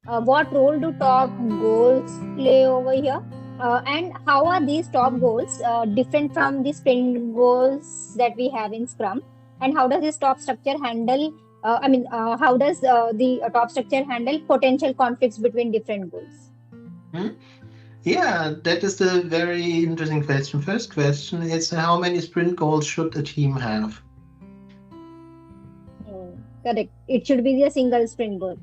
what role do top goals play over here? And how are these top goals different from the sprint goals that we have in Scrum? And how does this top structure handle? How does the top structure handle potential conflicts between different goals? Hmm? Yeah, that is the very interesting question. First question is how many sprint goals should a team have? Correct. It should be a single sprint goal.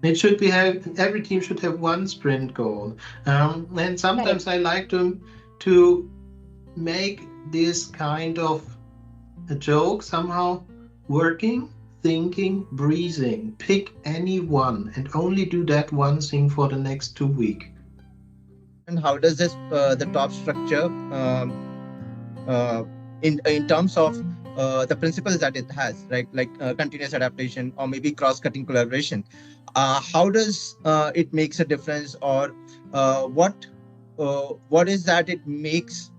It should be have every team should have one sprint goal. And Correct. sometimes I like to make this kind of a joke somehow working, thinking, breathing. Pick any one and only do that one thing for the next 2 weeks. And how does this the top structure uh, in terms of the principles that it has, right? Like continuous adaptation or maybe cross-cutting collaboration. How does it makes a difference, or what is that it makes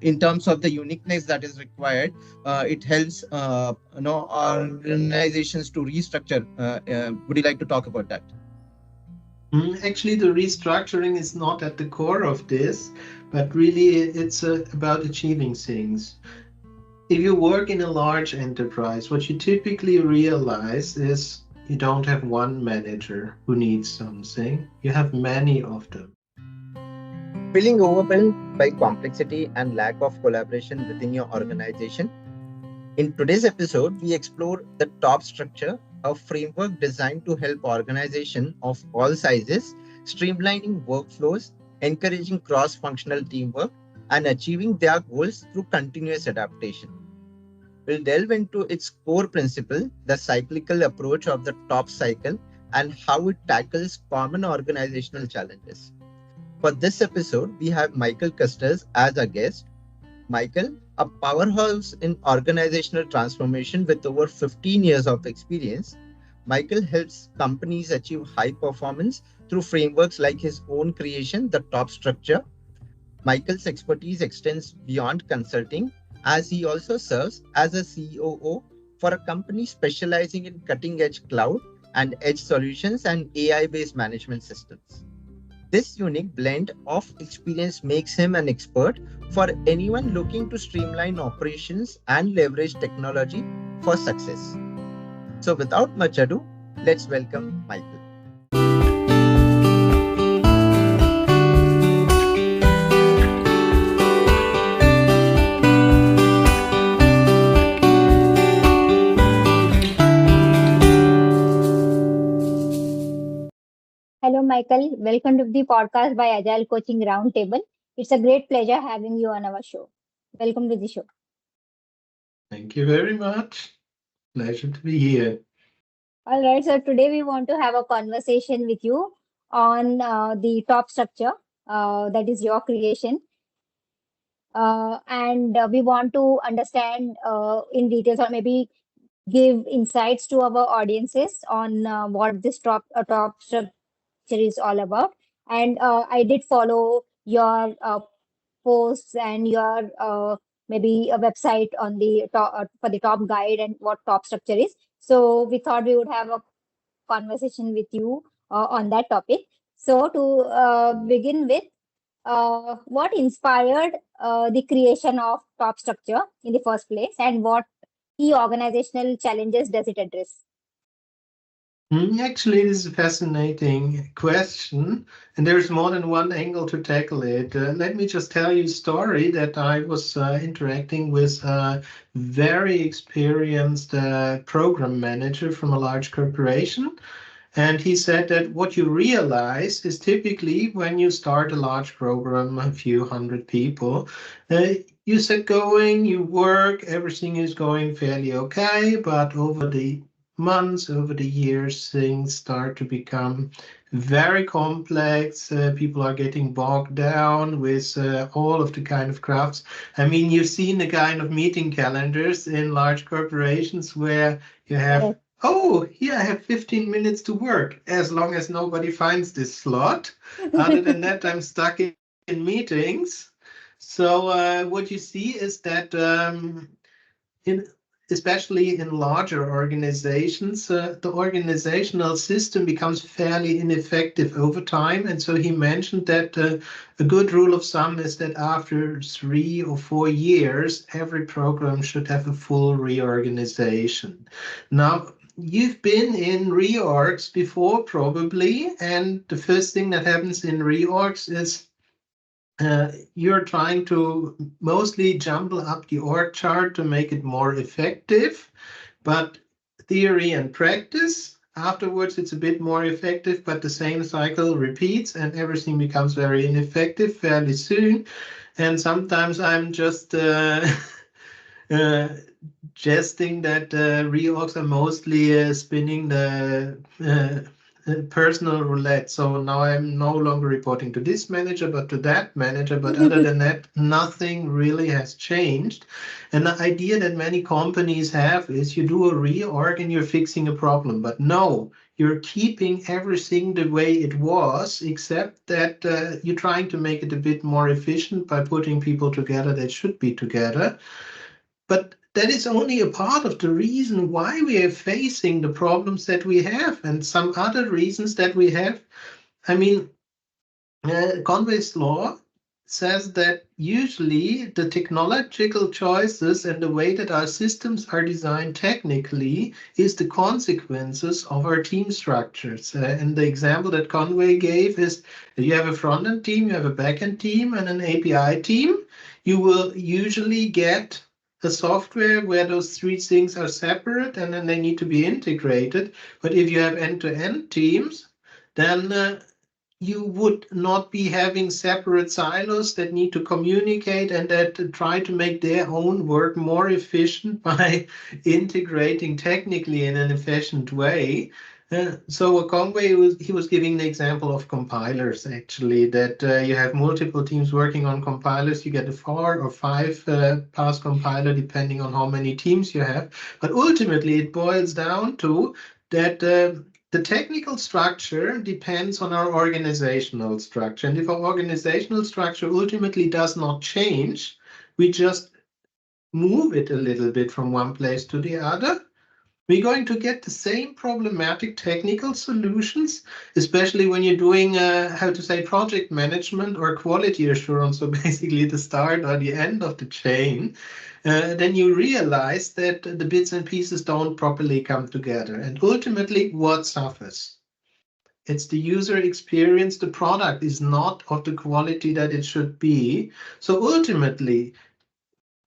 in terms of the uniqueness that is required? It helps organizations to restructure. Would you like to talk about that? Actually, the restructuring is not at the core of this, but really it's about achieving things. If you work in a large enterprise, what you typically realize is you don't have one manager who needs something, you have many of them. Feeling overwhelmed by complexity and lack of collaboration within your organization? In today's episode, we explore the top structure, a framework designed to help organizations of all sizes streamlining workflows, encouraging cross-functional teamwork, and achieving their goals through continuous adaptation. We'll delve into its core principle, the cyclical approach of the top cycle, and how it tackles common organizational challenges. For this episode, we have Michael Kusters as our guest. Michael, a powerhouse in organizational transformation with over 15 years of experience, Michael helps companies achieve high performance through frameworks like his own creation, the top structure. Michael's expertise extends beyond consulting, as he also serves as a COO for a company specializing in cutting edge cloud and edge solutions and AI based management systems. This unique blend of experience makes him an expert for anyone looking to streamline operations and leverage technology for success. So, without much ado, let's welcome Michael. Hello, Michael. Welcome to the podcast by Agile Coaching Roundtable. It's a great pleasure having you on our show. Welcome to the show. Thank you very much. Pleasure to be here. All right, so today we want to have a conversation with you on the top structure, that is your creation. And we want to understand in details, or maybe give insights to our audiences on what this top structure is all about. And I did follow your posts and your maybe a website on the top for the top guide and what top structure is. So we thought we would have a conversation with you on that topic. So to begin with, what inspired the creation of top structure in the first place, and what key organizational challenges does it address? Actually, this is a fascinating question, and there's more than one angle to tackle it. Let me just tell you a story that I was interacting with a very experienced program manager from a large corporation. And he said that what you realize is typically when you start a large program, a few hundred people, you set going, you work, everything is going fairly okay, but over the months, over the years, things start to become very complex. People are getting bogged down with all of the kind of crafts. I mean, you've seen the kind of meeting calendars in large corporations where you have, Correct. oh, here I have 15 minutes to work, as long as nobody finds this slot. Other than that, I'm stuck in meetings. So what you see is that in especially in larger organizations, the organizational system becomes fairly ineffective over time. And so he mentioned that a good rule of thumb is that after 3 or 4 years, every program should have a full reorganization. Now, you've been in reorgs before, probably, and the first thing that happens in reorgs is you're trying to mostly jumble up the org chart to make it more effective, but theory and practice, afterwards it's a bit more effective, but the same cycle repeats and everything becomes very ineffective fairly soon. And sometimes I'm just uh, jesting that reorgs are mostly spinning the personal roulette. So now I'm no longer reporting to this manager, but to that manager. But other than that, nothing really has changed. And the idea that many companies have is you do a reorg and you're fixing a problem. But no, you're keeping everything the way it was, except that you're trying to make it a bit more efficient by putting people together that should be together. But that is only a part of the reason why we are facing the problems that we have, and some other reasons that we have. I mean, Conway's law says that usually the technological choices and the way that our systems are designed technically is the consequences of our team structures. And the example that Conway gave is that you have a front-end team, you have a back-end team, and an API team. You will usually get a software where those three things are separate and then they need to be integrated. But if you have end-to-end teams, then you would not be having separate silos that need to communicate and that try to make their own work more efficient by integrating technically in an efficient way. So Conway was giving the example of compilers, actually, that you have multiple teams working on compilers. You get a 4 or 5 pass compiler depending on how many teams you have. But ultimately, it boils down to that the technical structure depends on our organizational structure. And if our organizational structure ultimately does not change, we just move it a little bit from one place to the other, we're going to get the same problematic technical solutions, especially when you're doing, how to say, project management or quality assurance, so basically the start or the end of the chain. Then you realize that the bits and pieces don't properly come together. And ultimately, what suffers? It's the user experience. The product is not of the quality that it should be. So ultimately,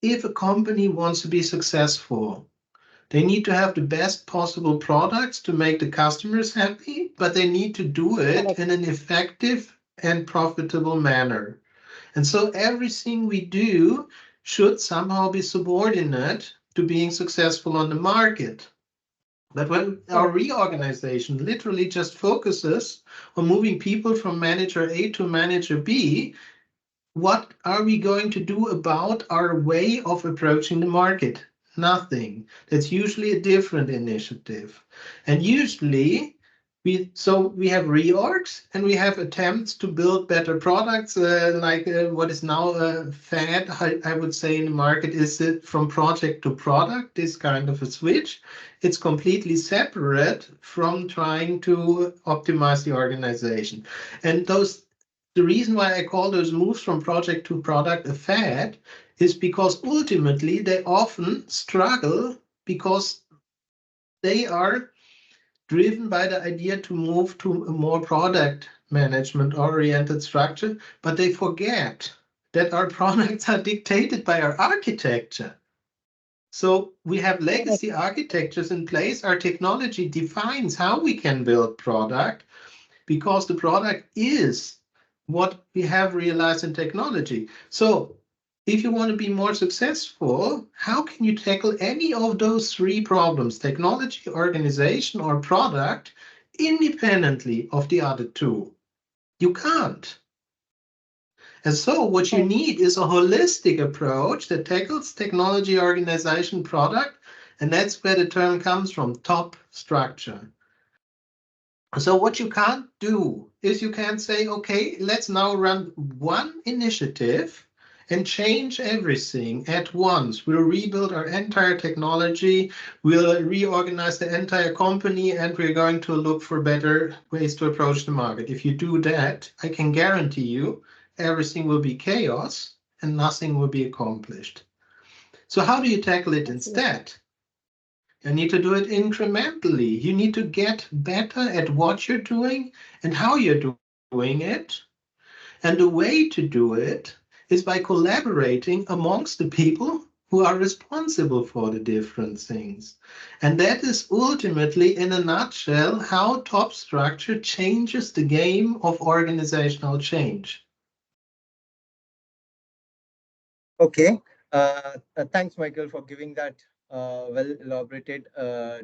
if a company wants to be successful, they need to have the best possible products to make the customers happy, but they need to do it Correct. in an effective and profitable manner. And so everything we do should somehow be subordinate to being successful on the market. But when our Correct. reorganization literally just focuses on moving people from manager A to manager B, what are we going to do about our way of approaching the market? Nothing. That's usually a different initiative. And usually we have reorgs and we have attempts to build better products, like what is now a fad, I would say, in the market is from project to product, this kind of a switch. It's completely separate from trying to optimize the organization. And the reason why I call those moves from project to product a fad is because ultimately they often struggle because they are driven by the idea to move to a more product management oriented structure, but they forget that our products are dictated by our architecture. So we have Correct. legacy architectures in place. Our technology defines how we can build product, because the product is what we have realized in technology. So if you want to be more successful, how can you tackle any of those three problems, technology, organization, or product, independently of the other two? You can't. And so what you Correct. need is a holistic approach that tackles technology, organization, product, and that's where the term comes from, top structure. So what you can't do is you can't say, okay, let's now run one initiative and change everything at once. We'll rebuild our entire technology, we'll reorganize the entire company, and we're going to look for better ways to approach the market. If you do that, I can guarantee you everything will be chaos and nothing will be accomplished. So how do you tackle it Absolutely. instead? You need to do it incrementally. You need to get better at what you're doing and how you're doing it. And the way to do it is by collaborating amongst the people who are responsible for the different things. And that is ultimately, in a nutshell, how top structure changes the game of organizational change. Okay. Thanks, Michael, for giving that well elaborated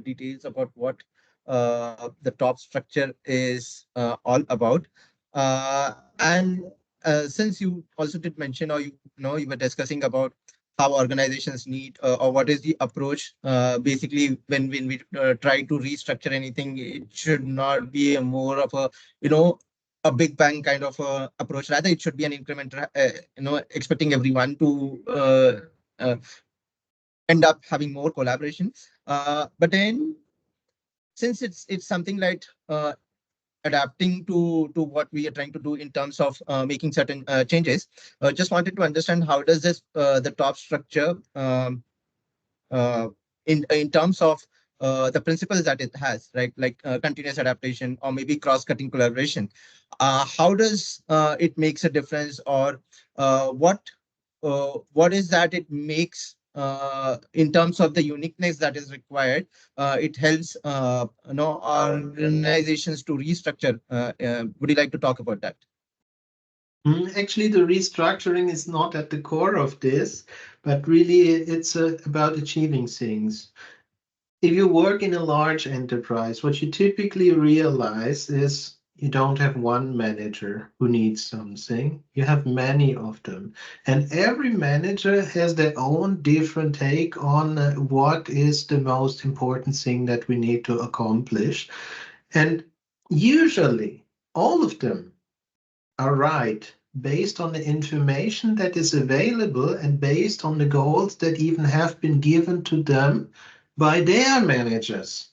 details about what the top structure is all about. And since you also did mention, or you were discussing about how organizations need, or what is the approach. Basically, when we try to restructure anything, it should not be a more of a a big bang kind of approach. Rather, it should be an incremental, expecting everyone to uh, end up having more collaboration. But then, since it's something like adapting to what we are trying to do in terms of making certain changes, just wanted to understand how does this the top structure uh, in terms of the principles that it has, right? Like continuous adaptation or maybe cross-cutting collaboration. How does it makes a difference, or what is that it makes in terms of the uniqueness that is required? It helps organizations to restructure. Would you like to talk about that? Actually, the restructuring is not at the core of this, but really it's about achieving things. If you work in a large enterprise, what you typically realize is you don't have one manager who needs something. You have many of them. And every manager has their own different take on what is the most important thing that we need to accomplish. And usually, all of them are right based on the information that is available and based on the goals that even have been given to them by their managers.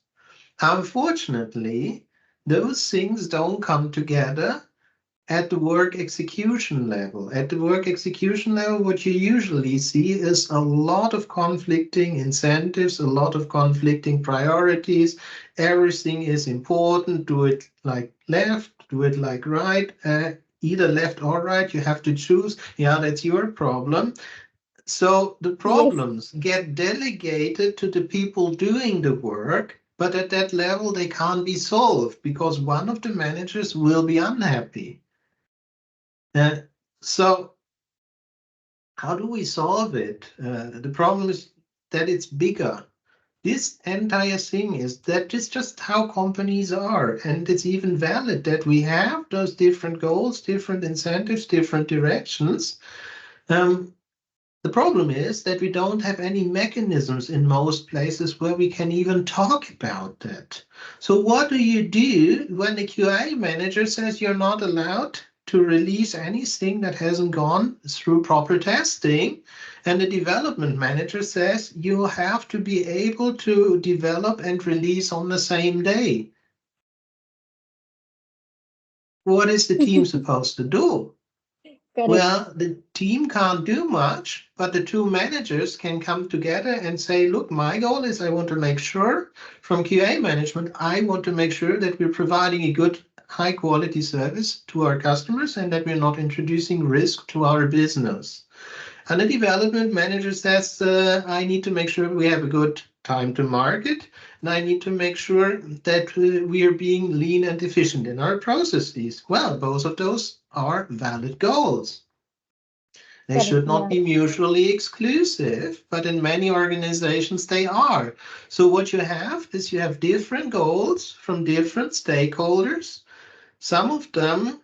Unfortunately, those things don't come together at the work execution level. At the work execution level, what you usually see is a lot of conflicting incentives, a lot of conflicting priorities. Everything is important. Do it like left, do it like right. Either left or right, you have to choose. Yeah, that's your problem. So the Yes, problems get delegated to the people doing the work, but at that level, they can't be solved because one of the managers will be unhappy. Uh, so how do we solve it? The problem is that it's bigger. This entire thing is that it's just how companies are, and it's even valid that we have those different goals, different incentives, different directions. Um, The problem is that we don't have any mechanisms in most places where we can even talk about that. So what do you do when the QA manager says you're not allowed to release anything that hasn't gone through proper testing, and the development manager says you have to be able to develop and release on the same day? What is the team supposed to do? correct. Well, the team can't do much, but the two managers can come together and say, look, my goal is I want to make sure from QA management, I want to make sure that we're providing a good, high quality service to our customers and that we're not introducing risk to our business. And the development manager says, I need to make sure we have a good time to market, and I need to make sure that we are being lean and efficient in our processes. Well, both of those are valid goals. They Correct. should not Yeah. be mutually exclusive, but in many organizations they are. So what you have is you have different goals from different stakeholders, some of them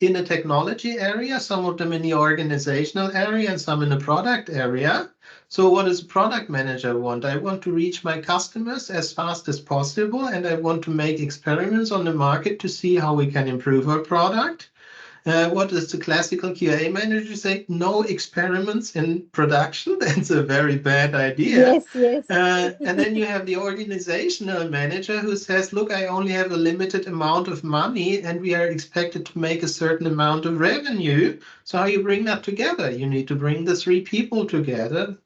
in the technology area, some of them in the organizational area, and some in the product area. So what does a product manager want? I want to reach my customers as fast as possible, and I want to make experiments on the market to see how we can improve our product. What does the classical QA manager say? No experiments in production. That's a very bad idea. Yes, yes. And then you have the organizational manager who says, look, I only have a limited amount of money and we are expected to make a certain amount of revenue. So how you bring that together? You need to bring the three people together,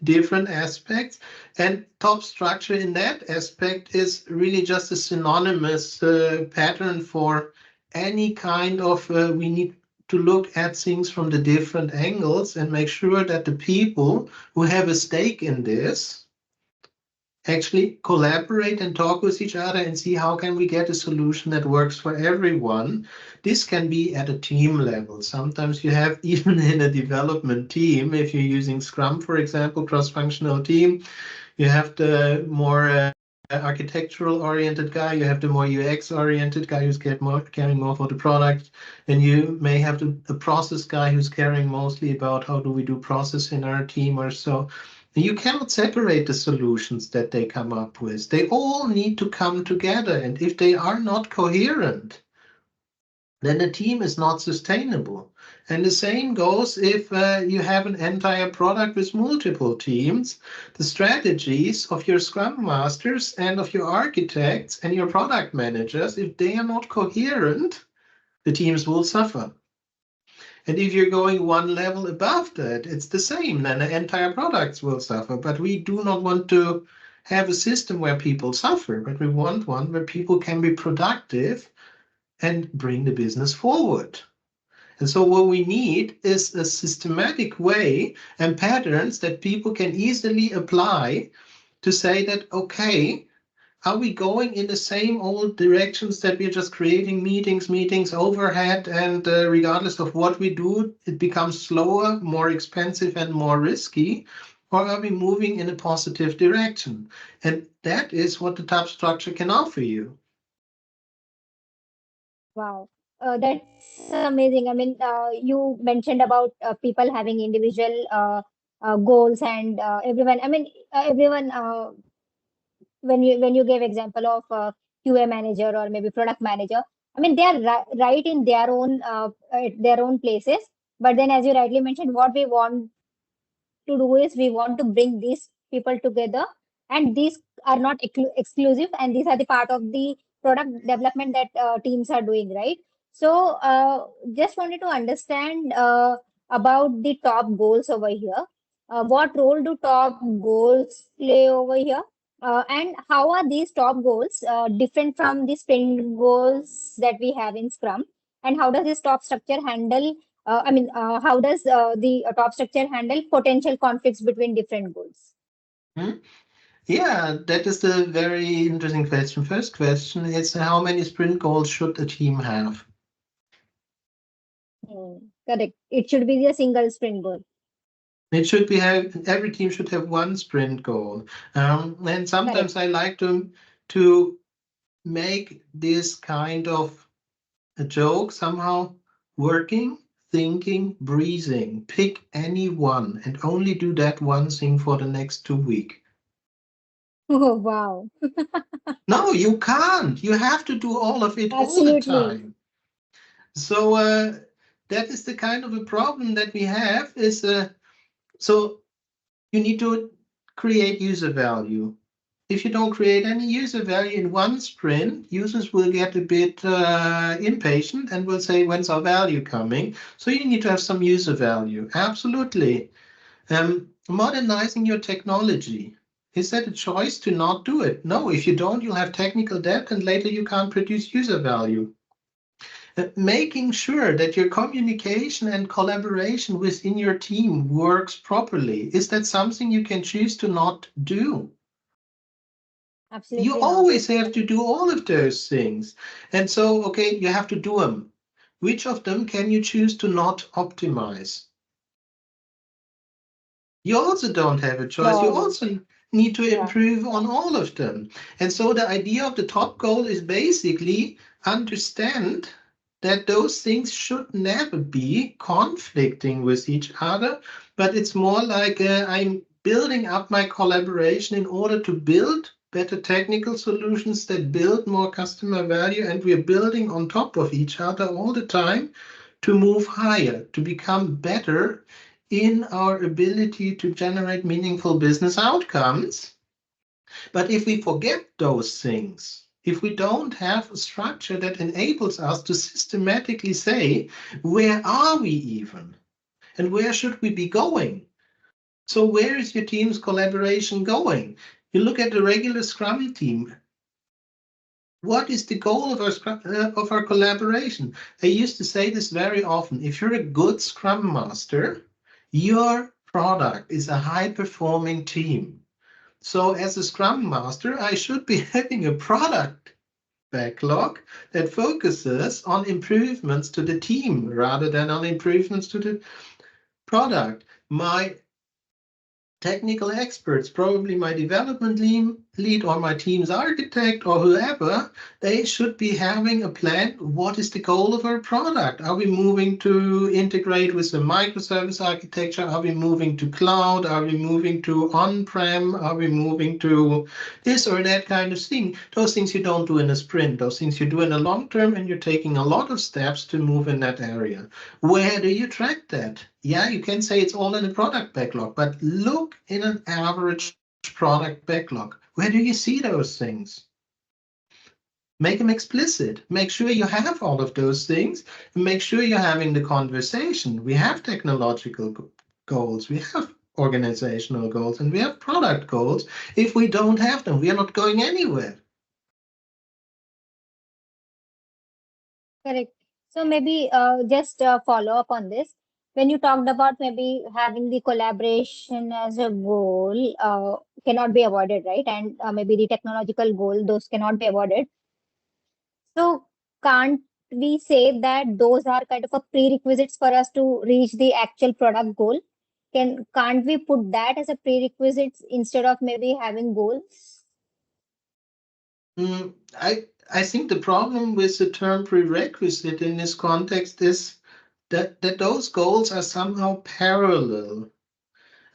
different aspects. And top structure in that aspect is really just a synonymous pattern for any kind of, we need to look at things from the different angles and make sure that the people who have a stake in this actually collaborate and talk with each other and see how can we get a solution that works for everyone. This can be at a team level. Sometimes you have, even in a development team, if you're using Scrum, for example, cross-functional team, you have the more architectural oriented guy, you have the more UX oriented guy who's caring more for the product, and you may have the process guy who's caring mostly about how do we do process in our team or so. You cannot separate the solutions that they come up with. They all need to come together, and if they are not coherent, then the team is not sustainable. And the same goes if you have an entire product with multiple teams. The strategies of your Scrum Masters and of your architects and your product managers, if they are not coherent, the teams will suffer. And if you're going one level above that, it's the same, then the entire products will suffer. But we do not want to have a system where people suffer, but we want one where people can be productive and bring the business forward. And so what we need is a systematic way and patterns that people can easily apply to say that, okay, are we going in the same old directions that we're just creating meetings overhead, and regardless of what we do, it becomes slower, more expensive, and more risky? Or are we moving in a positive direction? And that is what the top structure can offer you. Wow. That's amazing. I mean, you mentioned about people having individual goals and everyone. I mean, everyone. When you gave example of QA manager or maybe product manager, I mean, they are right in their own places. But then, as you rightly mentioned, what we want to do is we want to bring these people together, and these are not exclusive, and these are the part of the product development that teams are doing, right? So just wanted to understand about the top goals over here. What role do top goals play over here, and how are these top goals different from the sprint goals that we have in Scrum, and how does this top structure handle how does the top structure handle potential conflicts between different goals? Hmm? Yeah, that is a very interesting question. First question is, how many sprint goals should a team have? Correct. It should be a single sprint goal. It should be every team should have one sprint goal. And sometimes Correct. I like to make this kind of a joke somehow: working, thinking, breathing. Pick any one and only do that one thing for the next 2 weeks. Oh, wow. No, you can't. You have to do all of it all the Absolutely. time. So that is the kind of a problem that we have. So you need to create user value. If you don't create any user value in one sprint, users will get a bit impatient and will say, when's our value coming? So you need to have some user value. Absolutely. Modernizing your technology. Is that a choice to not do it? No, if you don't, you'll have technical debt and later you can't produce user value. Making sure that your communication and collaboration within your team works properly. Is that something you can choose to not do? You Absolutely not. always have to do all of those things. And so, okay, you have to do them. Which of them can you choose to not optimize? You also don't have a choice. You No. also need to Yeah. improve on all of them. And so the idea of the top goal is basically understand that those things should never be conflicting with each other, but it's more like I'm building up my collaboration in order to build better technical solutions that build more customer value, and we're building on top of each other all the time to move higher, to become better in our ability to generate meaningful business outcomes. But if we forget those things, if we don't have a structure that enables us to systematically say, where are we even? And where should we be going? So where is your team's collaboration going? You look at the regular Scrum team. What is the goal of our collaboration? I used to say this very often. If you're a good Scrum Master, your product is a high-performing team. So as a Scrum Master, I should be having a product backlog that focuses on improvements to the team rather than on improvements to the product. My technical experts, probably my development lead or my team's architect or whoever, they should be having a plan. What is the goal of our product? Are we moving to integrate with the microservice architecture? Are we moving to cloud? Are we moving to on-prem? Are we moving to this or that kind of thing? Those things you don't do in a sprint. Those things you do in a long term, and you're taking a lot of steps to move in that area. Where do you track that? Yeah, you can say it's all in a product backlog, but look in an average product backlog. Where do you see those things? Make them explicit. Make sure you have all of those things, and make sure you're having the conversation. We have technological goals, we have organizational goals, and we have product goals. If we don't have them, we are not going anywhere. Correct. So maybe just follow up on this. When you talked about maybe having the collaboration as a goal cannot be avoided, right? And maybe the technological goal, those cannot be avoided. So can't we say that those are kind of a prerequisites for us to reach the actual product goal? Can't we put that as a prerequisite instead of maybe having goals? I think the problem with the term prerequisite in this context is that those goals are somehow parallel.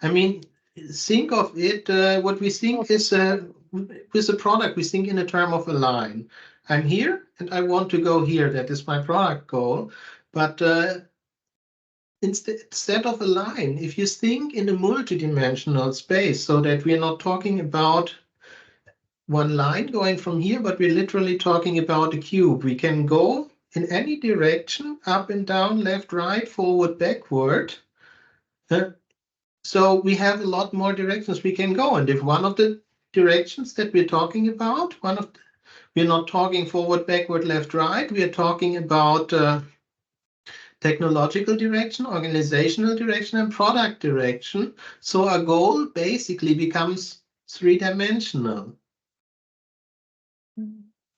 I mean, think of it, what we think is with a product, we think in a term of a line. I'm here and I want to go here. That is my product goal. But instead of a line, if you think in a multidimensional space, so that we're not talking about one line going from here, but we're literally talking about a cube. We can go in any direction, up and down, left, right, forward, backward. So we have a lot more directions we can go. And if one of the directions that we're talking about, we're not talking forward, backward, left, right, we are talking about technological direction, organizational direction, and product direction. So our goal basically becomes three-dimensional.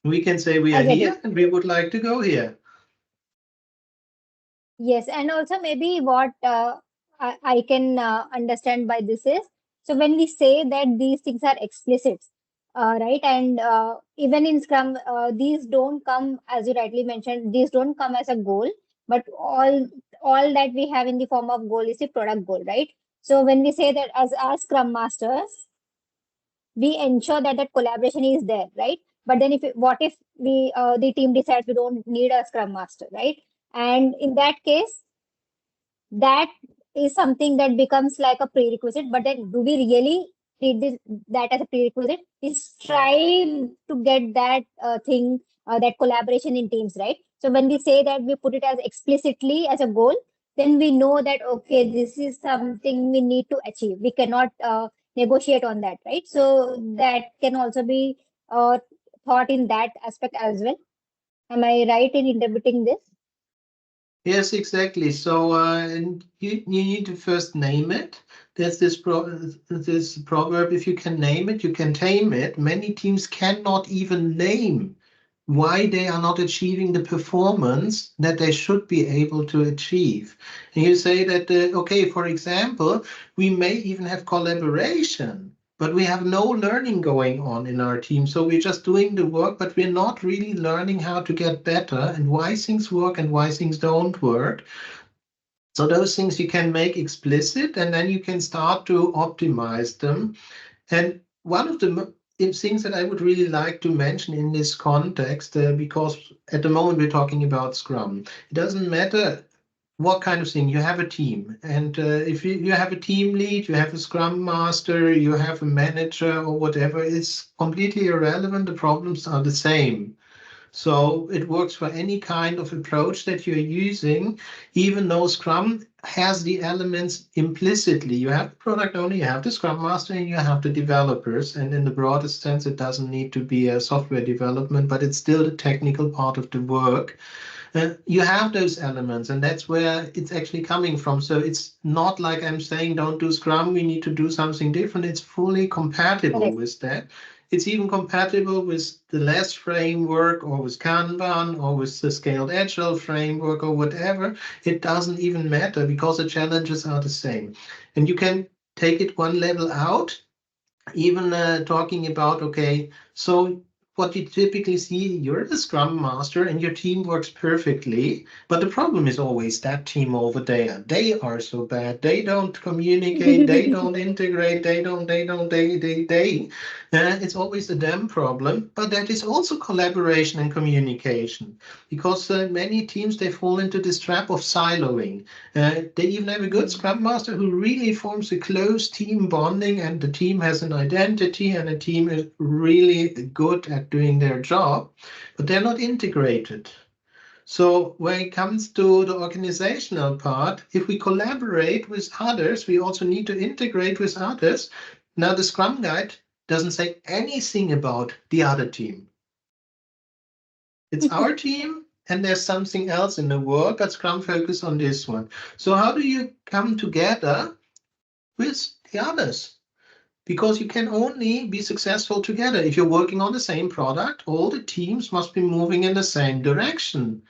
We can say we I are get here it. and we would like to go here. Yes, and also maybe what I can understand by this is, so when we say that these things are explicit, right, and even in Scrum, these don't come, as you rightly mentioned, these don't come as a goal, but all that we have in the form of goal is a product goal, right? So when we say that as Scrum Masters, we ensure that that collaboration is there, right? But then what if we the team decides we don't need a Scrum Master, right? And in that case, that is something that becomes like a prerequisite. But then do we really treat that as a prerequisite? We strive to get that thing, that collaboration in teams, right? So when we say that we put it as explicitly as a goal, then we know that, okay, this is something we need to achieve. We cannot negotiate on that, right? So that can also be thought in that aspect as well. Am I right in interpreting this? Yes, exactly. So you need to first name it. There's this proverb, if you can name it, you can tame it. Many teams cannot even name why they are not achieving the performance that they should be able to achieve. And you say that, okay, for example, we may even have collaboration, but we have no learning going on in our team. So we're just doing the work, but we're not really learning how to get better and why things work and why things don't work. So those things you can make explicit, and then you can start to optimize them. And one of the things that I would really like to mention in this context, because at the moment we're talking about Scrum, it doesn't matter what kind of thing? You have a team, and if you have a team lead, you have a scrum master, you have a manager or whatever, it's completely irrelevant. The problems are the same. So it works for any kind of approach that you're using, even though Scrum has the elements implicitly. You have the product owner, you have the Scrum Master, and you have the developers. And in the broadest sense, it doesn't need to be a software development, but it's still the technical part of the work. You have those elements, and that's where it's actually coming from. So it's not like I'm saying, don't do Scrum, we need to do something different. It's fully compatible Correct. with that. It's even compatible with the LESS framework or with Kanban or with the scaled Agile framework or whatever. It doesn't even matter because the challenges are the same. And you can take it one level out, even talking about, okay, so what you typically see, you're the Scrum Master and your team works perfectly, but the problem is always that team over there. They are so bad. They don't communicate. They don't integrate. They. It's always the them problem, but that is also collaboration and communication, because many teams, they fall into this trap of siloing. They even have a good Scrum Master who really forms a close team bonding, and the team has an identity, and the team is really good at doing their job, but they're not integrated. So when it comes to the organizational part, if we collaborate with others, we also need to integrate with others. Now, the Scrum Guide doesn't say anything about the other team. It's our team, and there's something else in the world, but Scrum focus on this one. So how do you come together with the others? Because you can only be successful together. If you're working on the same product, all the teams must be moving in the same direction.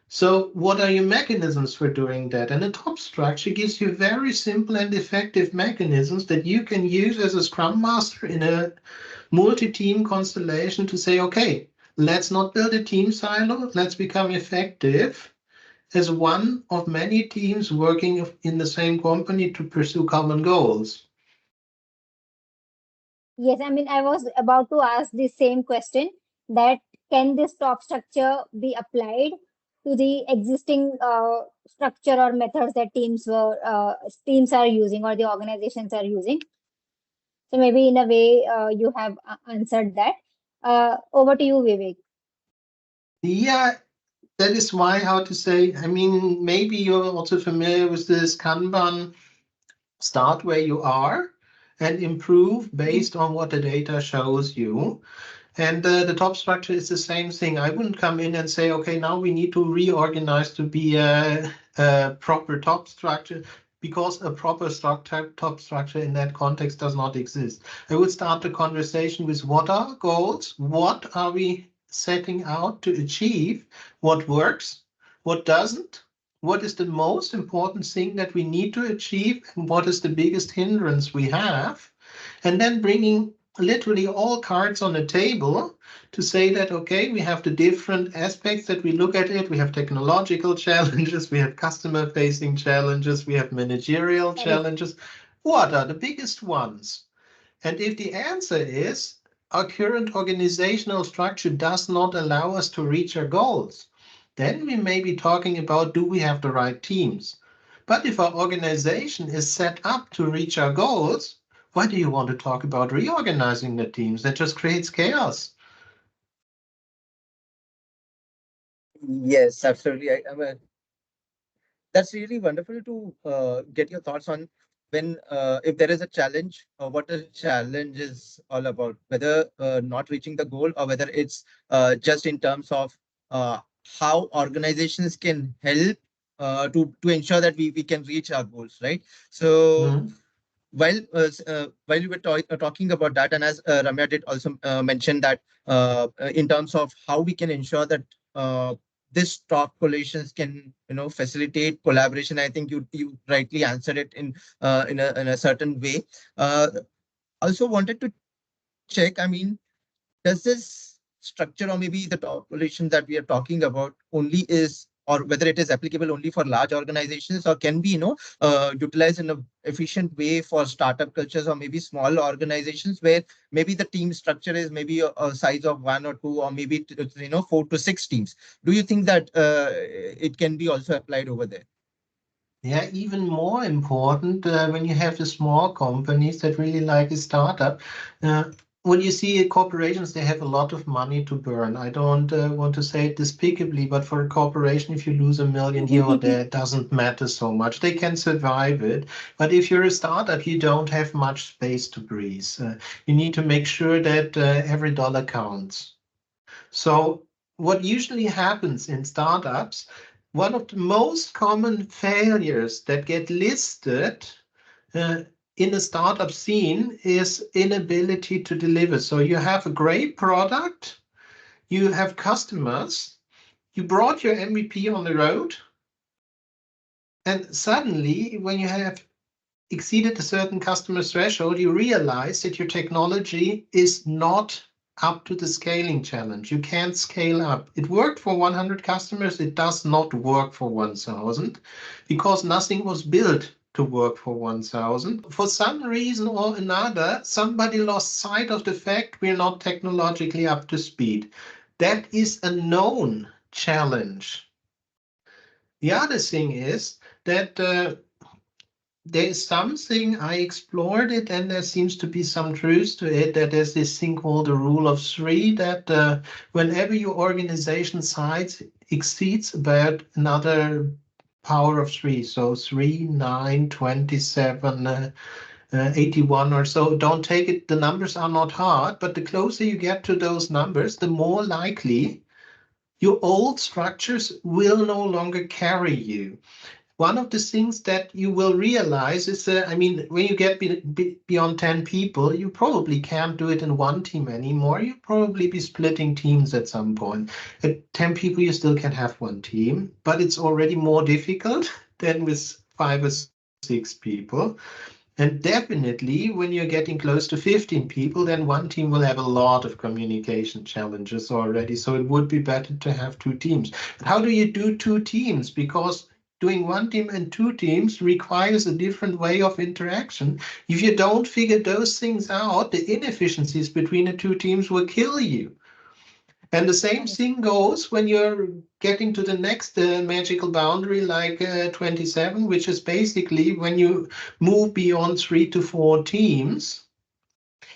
So what are your mechanisms for doing that? And the top structure gives you very simple and effective mechanisms that you can use as a Scrum Master in a multi-team constellation to say, okay, let's not build a team silo. Let's become effective as one of many teams working in the same company to pursue common goals. Yes, I mean, I was about to ask the same question, that can this top structure be applied to the existing structure or methods that teams are using or the organizations are using? So maybe in a way you have answered that. Over to you, Vivek. Yeah, that is why, how to say, I mean, maybe you're also familiar with this Kanban: start where you are and improve based on what the data shows you. And the top structure is the same thing. I wouldn't come in and say, okay, now we need to reorganize to be a proper top structure, because a proper top structure in that context does not exist. I would start the conversation with what are goals, what are we setting out to achieve, what works, what doesn't, what is the most important thing that we need to achieve, and what is the biggest hindrance we have, and then bringing literally all cards on the table to say that, okay, we have the different aspects that we look at it. We have technological challenges, we have customer facing challenges, we have managerial Correct. challenges. What are the biggest ones? And if the answer is our current organizational structure does not allow us to reach our goals, then we may be talking about, do we have the right teams? But if our organization is set up to reach our goals, why do you want to talk about reorganizing the teams? That just creates chaos. Yes, absolutely. That's really wonderful to get your thoughts on when if there is a challenge, what the challenge is all about, whether not reaching the goal or whether it's just in terms of uh, how organizations can help to ensure that we can reach our goals, right? So Mhm. while you were talking about that, and as Ramya did also mention that in terms of how we can ensure that uh, this top coalitions can facilitate collaboration, I think you rightly answered it in a certain way. Uh, Also wanted to check. I mean, does this structure or maybe the population that we are talking about only is or whether it is applicable only for large organizations or can be utilized in a efficient way for startup cultures or maybe small organizations where maybe the team structure is maybe a size of one or two or maybe 4 to 6 teams. Do you think that it can be also applied over there? Yeah, even more important when you have the small companies that really like a startup. When you see corporations, they have a lot of money to burn. I don't want to say it despicably, but for a corporation, if you lose 1 million here or there, it doesn't matter so much. They can survive it. But if you're a startup, you don't have much space to breathe. You need to make sure that every dollar counts. So what usually happens in startups, one of the most common failures that get listed uh, in a startup scene is inability to deliver. So you have a great product, you have customers, you brought your MVP on the road, and suddenly when you have exceeded a certain customer threshold, you realize that your technology is not up to the scaling challenge. You can't scale up. It worked for 100 customers. It does not work for 1,000 because nothing was built to work for 1,000. For some reason or another, somebody lost sight of the fact we're not technologically up to speed. That is a known challenge. The other thing is that there's something I explored it, and there seems to be some truth to it. That there's this thing called the rule of three. That whenever your organization size exceeds about another power of three, so 3, 9, 27, 81 or so, don't take it. The numbers are not hard, but the closer you get to those numbers, the more likely your old structures will no longer carry you. One of the things that you will realize is, I mean, when you get beyond 10 people, you probably can't do it in one team anymore. You'll probably be splitting teams at some point. At 10 people, you still can have one team, but it's already more difficult than with 5 or 6 people. And definitely, when you're getting close to 15 people, then one team will have a lot of communication challenges already. So it would be better to have two teams. But how do you do two teams? Because doing one team and two teams requires a different way of interaction. If you don't figure those things out, the inefficiencies between the two teams will kill you. And the same thing goes when you're getting to the next magical boundary, like 27, which is basically when you move beyond 3 to 4 teams,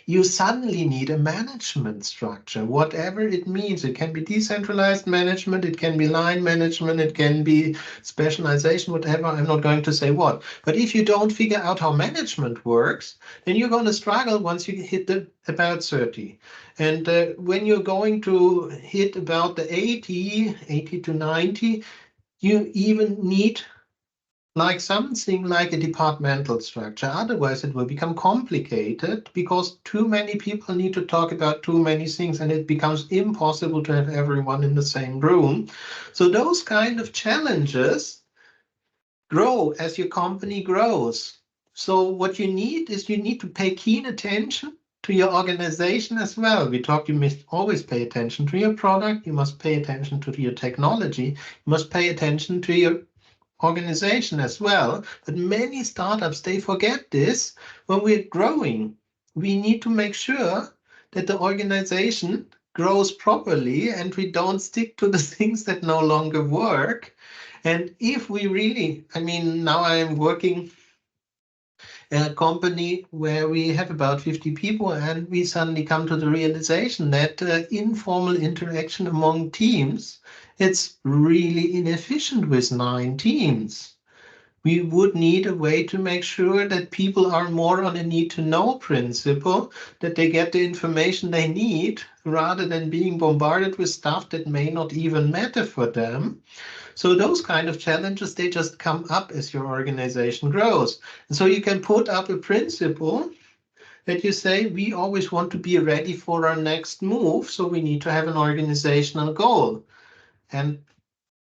you suddenly need a management structure, whatever it means. It can be decentralized management, it can be line management, it can be specialization, whatever. I'm not going to say what. But if you don't figure out how management works, then you're going to struggle once you hit about 30. And when you're going to hit about the 80 to 90, you even need like something like a departmental structure. Otherwise, it will become complicated because too many people need to talk about too many things, and it becomes impossible to have everyone in the same room. So those kind of challenges grow as your company grows. So what you need is you need to pay keen attention to your organization as well. We talked, you must always pay attention to your product, you must pay attention to your technology, you must pay attention to your organization as well. But many startups, they forget this. When we're growing, we need to make sure that the organization grows properly and we don't stick to the things that no longer work. And if we really, I mean, now I am working in a company where we have about 50 people, and we suddenly come to the realization that informal interaction among teams, it's really inefficient with 9 teams. We would need a way to make sure that people are more on a need to know principle, that they get the information they need rather than being bombarded with stuff that may not even matter for them. So those kind of challenges, they just come up as your organization grows. And so you can put up a principle that you say, we always want to be ready for our next move, so we need to have an organizational goal. And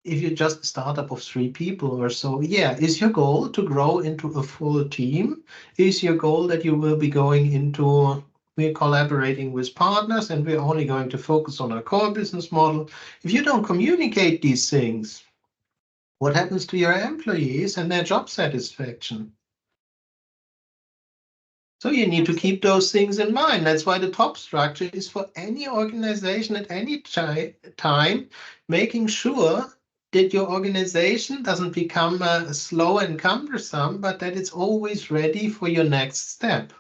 if you're just a startup of 3 people or so, yeah, is your goal to grow into a full team? Is your goal that you will be going into, we're collaborating with partners and we're only going to focus on our core business model? If you don't communicate these things, what happens to your employees and their job satisfaction? So you need to keep those things in mind. That's why the top structure is for any organization at any time, making sure that your organization doesn't become slow and cumbersome, but that it's always ready for your next step.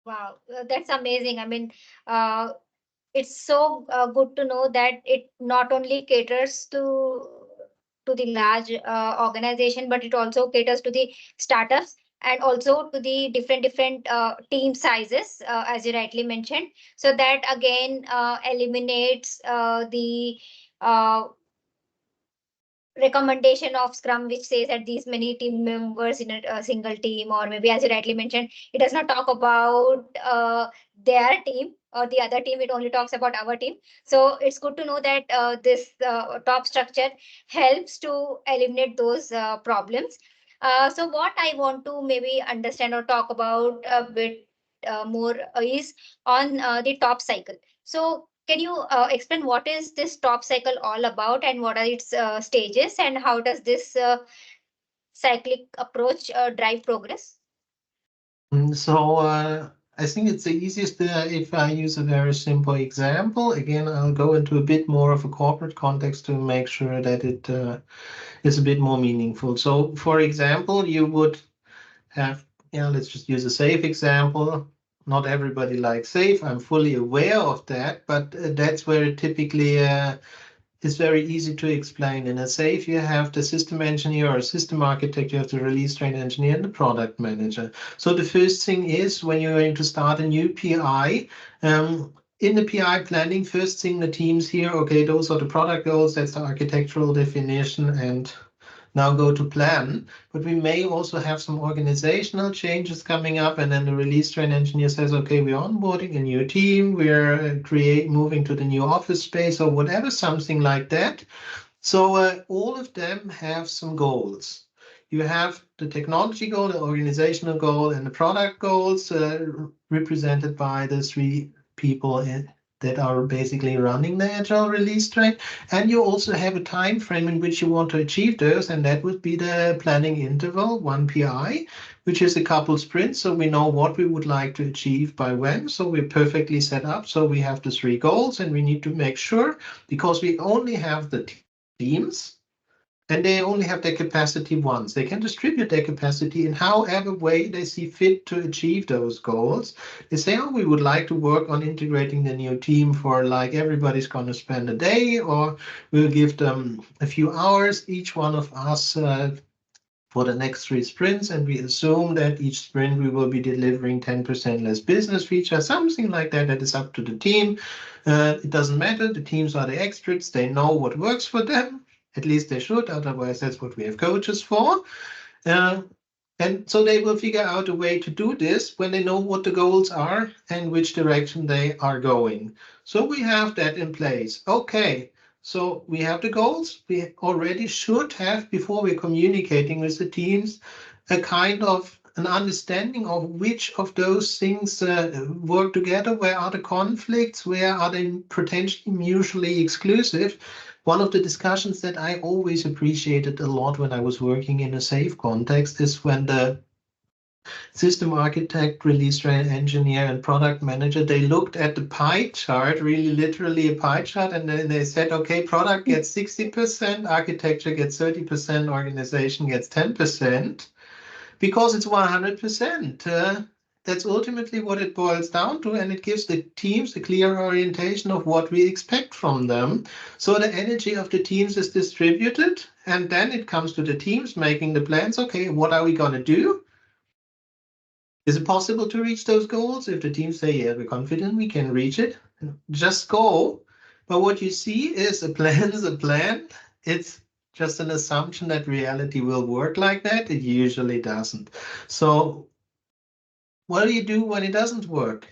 Wow, that's amazing. I mean, it's so good to know that it not only caters to the large organization, but it also caters to the startups and also to the different team sizes, as you rightly mentioned. So that again eliminates the uh, recommendation of Scrum, which says that these many team members in a single team, or maybe as you rightly mentioned, it does not talk about their team or the other team. It only talks about our team. So it's good to know that this top structure helps to eliminate those problems. So what I want to maybe understand or talk about a bit more is on the top cycle. So can you explain what is this top cycle all about and what are its stages and how does this cyclic approach drive progress? So I think it's the easiest if I use a very simple example. Again, I'll go into a bit more of a corporate context to make sure that it is a bit more meaningful. So, for example, you would have, let's just use a safe example. Not everybody likes safe. I'm fully aware of that, but that's where it typically is very easy to explain. In a safe, you have the system engineer or system architect, you have the release train engineer and the product manager. So the first thing is when you're going to start a new PI, in the PI planning, first thing the teams here, okay, those are the product goals, that's the architectural definition, and now go to plan. But we may also have some organizational changes coming up, and then the release train engineer says, okay, we're onboarding a new team, we're moving to the new office space or whatever, something like that. So all of them have some goals. You have the technology goal, the organizational goal, and the product goals represented by the three people that are basically running the Agile release train. And you also have a time frame in which you want to achieve those, and that would be the planning interval, 1 PI, which is a couple sprints. So we know what we would like to achieve by when. So we're perfectly set up. So we have the three goals, and we need to make sure, because we only have the teams, and they only have their capacity once. They can distribute their capacity in however way they see fit to achieve those goals. They say, oh, we would like to work on integrating the new team for like everybody's going to spend a day, or we'll give them a few hours, each one of us, for the next 3 sprints, and we assume that each sprint we will be delivering 10% less business features, something like that. That is up to the team. It doesn't matter. The teams are the experts. They know what works for them. At least they should. Otherwise, that's what we have coaches for. Uh, and so they will figure out a way to do this when they know what the goals are and which direction they are going. So we have that in place. Okay, so we have the goals. We already should have, before we're communicating with the teams, a kind of an understanding of which of those things work together. Where are the conflicts? Where are they potentially mutually exclusive? One of the discussions that I always appreciated a lot when I was working in a safe context is when the system architect, release train engineer, and product manager, they looked at the pie chart, really literally a pie chart, and then they said, okay, product gets 60%, architecture gets 30%, organization gets 10%, because it's 100%. That's ultimately what it boils down to, and it gives the teams a clear orientation of what we expect from them. So the energy of the teams is distributed, and then it comes to the teams making the plans. Okay, what are we going to do? Is it possible to reach those goals? If the teams say, yeah, we're confident we can reach it, just go. But what you see is a plan is a plan. It's just an assumption that reality will work like that. It usually doesn't. So what do you do when it doesn't work?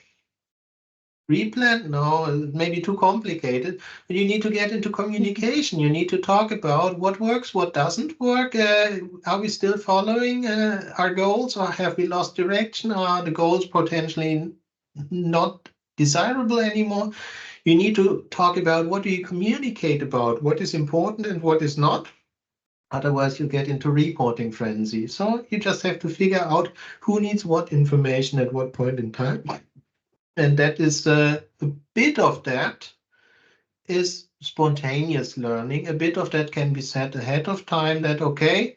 Replan? No, it may be too complicated, but you need to get into communication. You need to talk about what works, what doesn't work. Are we still following our goals, or have we lost direction? Are the goals potentially not desirable anymore? You need to talk about what do you communicate about, what is important and what is not. Otherwise, you get into reporting frenzy. So you just have to figure out who needs what information at what point in time. And that is a bit of that is spontaneous learning. A bit of that can be set ahead of time that, okay,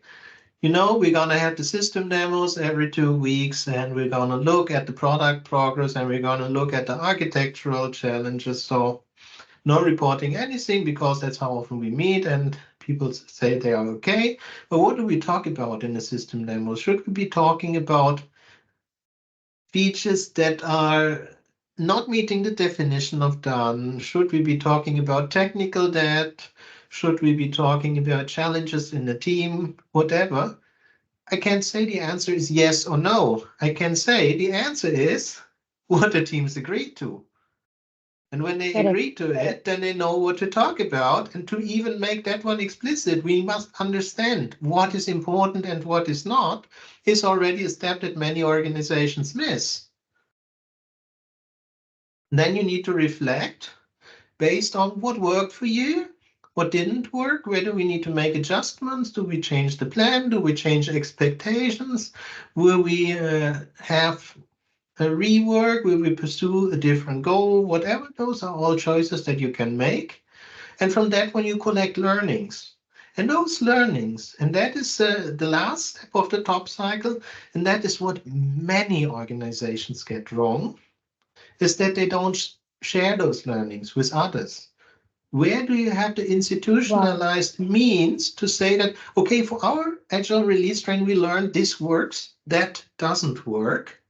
we're going to have the system demos every 2 weeks, and we're going to look at the product progress, and we're going to look at the architectural challenges. So no reporting anything, because that's how often we meet and people say they are okay. But what do we talk about in the system demos? Should we be talking about features that are not meeting the definition of done? Should we be talking about technical debt? Should we be talking about challenges in the team? Whatever. I can't say the answer is yes or no. I can say the answer is what the teams agreed to. And when they Correct. agree to it, then they know what to talk about. And to even make that one explicit, we must understand what is important and what is not, is already a step that many organizations miss. Then you need to reflect based on what worked for you, what didn't work, where do we need to make adjustments, do we change the plan, do we change expectations, will we have a rework, will we pursue a different goal, whatever. Those are all choices that you can make. And from that one, you collect learnings. And those learnings, and that is the last step of the top cycle, and that is what many organizations get wrong, is that they don't share those learnings with others. Where do you have the Wow. institutionalized means to say that, okay, for our agile release train, we learned this works, that doesn't work.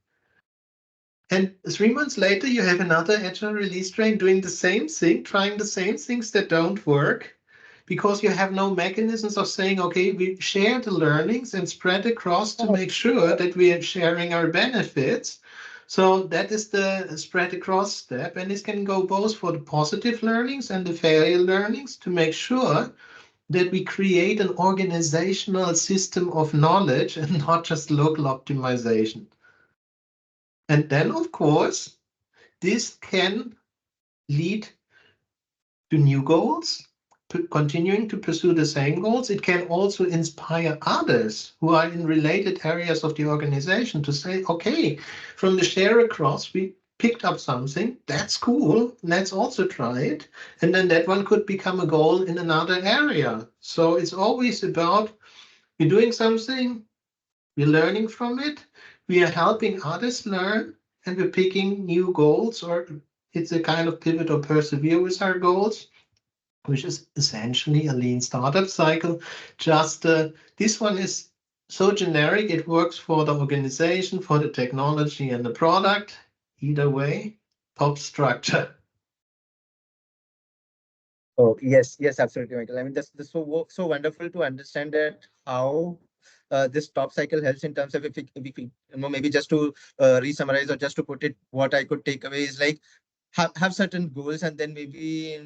And 3 months later, you have another agile release train doing the same thing, trying the same things that don't work, because you have no mechanisms of saying, okay, we share the learnings and spread across to Correct. make sure that we are sharing our benefits. So that is the spread across step. And this can go both for the positive learnings and the failure learnings to make sure that we create an organizational system of knowledge and not just local optimization. And then, of course, this can lead to new goals, continuing to pursue the same goals. It can also inspire others who are in related areas of the organization to say, okay, from the share across, we picked up something. That's cool. Let's also try it. And then that one could become a goal in another area. So it's always about we're doing something, we're learning from it, we are helping others learn, and we're picking new goals, or it's a kind of pivot or persevere with our goals, which is essentially a lean startup cycle. Just this one is so generic, it works for the organization, for the technology and the product. Either way, top structure. Oh, yes, yes, absolutely, Michael. I mean, this so wonderful to understand that how this top cycle helps in terms of if we maybe just to re-summarize or just to put it, what I could take away is like have certain goals and then maybe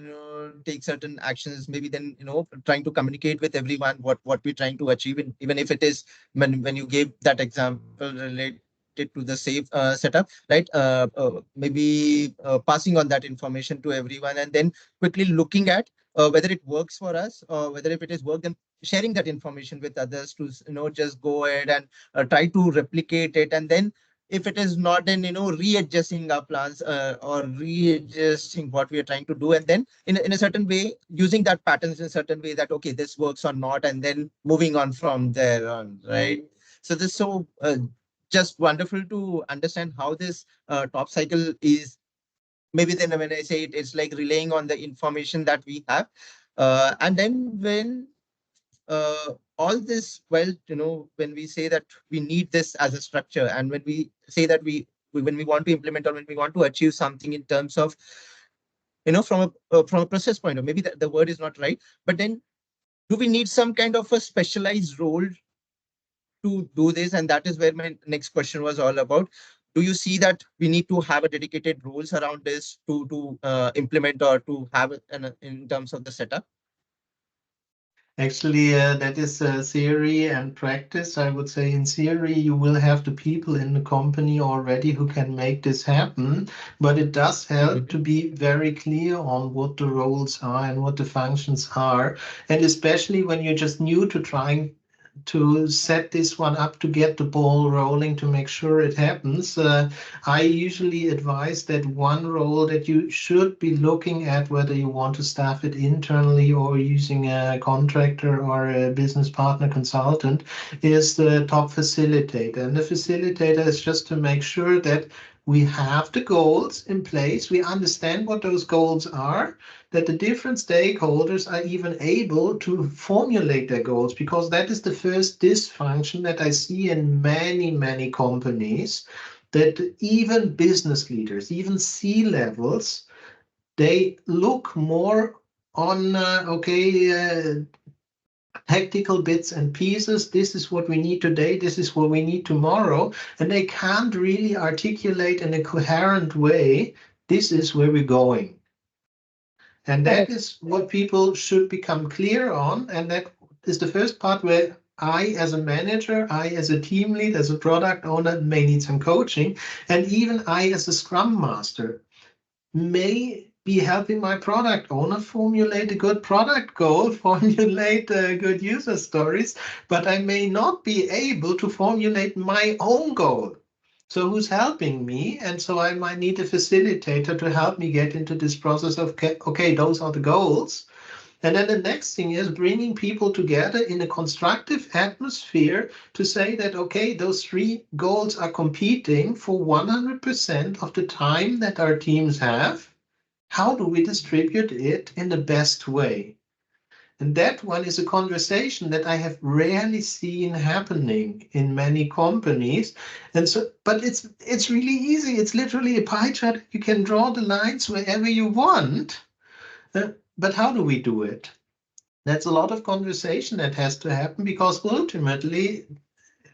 take certain actions, maybe then trying to communicate with everyone what we're trying to achieve, and even if it is when you gave that example related to the safe setup, right, maybe passing on that information to everyone and then quickly looking at whether it works for us or whether if it is work, then sharing that information with others to just go ahead and try to replicate it, and then if it is not, then readjusting our plans or readjusting what we are trying to do, and then in a certain way using that patterns in a certain way that okay, this works or not, and then moving on from there on, right? So this so just wonderful to understand how this top cycle is. Maybe then when I say it, it's like relying on the information that we have, and then when all this, well, when we say that we need this as a structure, and when we say that when we want to implement or when we want to achieve something in terms of from a process point of, maybe the word is not right, but then do we need some kind of a specialized role to do this? And that is where my next question was all about. Do you see that we need to have a dedicated rules around this to implement or to have it in terms of the setup? Actually, that is theory and practice. I would say in theory, you will have the people in the company already who can make this happen, but it does help to be very clear on what the roles are and what the functions are. And especially when you're just new to trying to set this one up, to get the ball rolling, to make sure it happens. I usually advise that one role that you should be looking at, whether you want to staff it internally or using a contractor or a business partner consultant, is the top facilitator. And the facilitator is just to make sure that we have the goals in place, we understand what those goals are, that the different stakeholders are even able to formulate their goals, because that is the first dysfunction that I see in many, many companies, that even business leaders, even C-levels, they look more on, tactical bits and pieces. This is what we need today. This is what we need tomorrow. And they can't really articulate in a coherent way, this is where we're going. And that Correct. is what people should become clear on. And that is the first part where I, as a manager, I, as a team lead, as a product owner, may need some coaching. And even I, as a Scrum Master, may be helping my product owner formulate a good product goal, formulate good user stories, but I may not be able to formulate my own goal. So who's helping me? And so I might need a facilitator to help me get into this process of, okay, those are the goals. And then the next thing is bringing people together in a constructive atmosphere to say that, okay, those three goals are competing for 100% of the time that our teams have. How do we distribute it in the best way? And that one is a conversation that I have rarely seen happening in many companies. And so, but it's really easy. It's literally a pie chart. You can draw the lines wherever you want. But how do we do it? That's a lot of conversation that has to happen, because ultimately,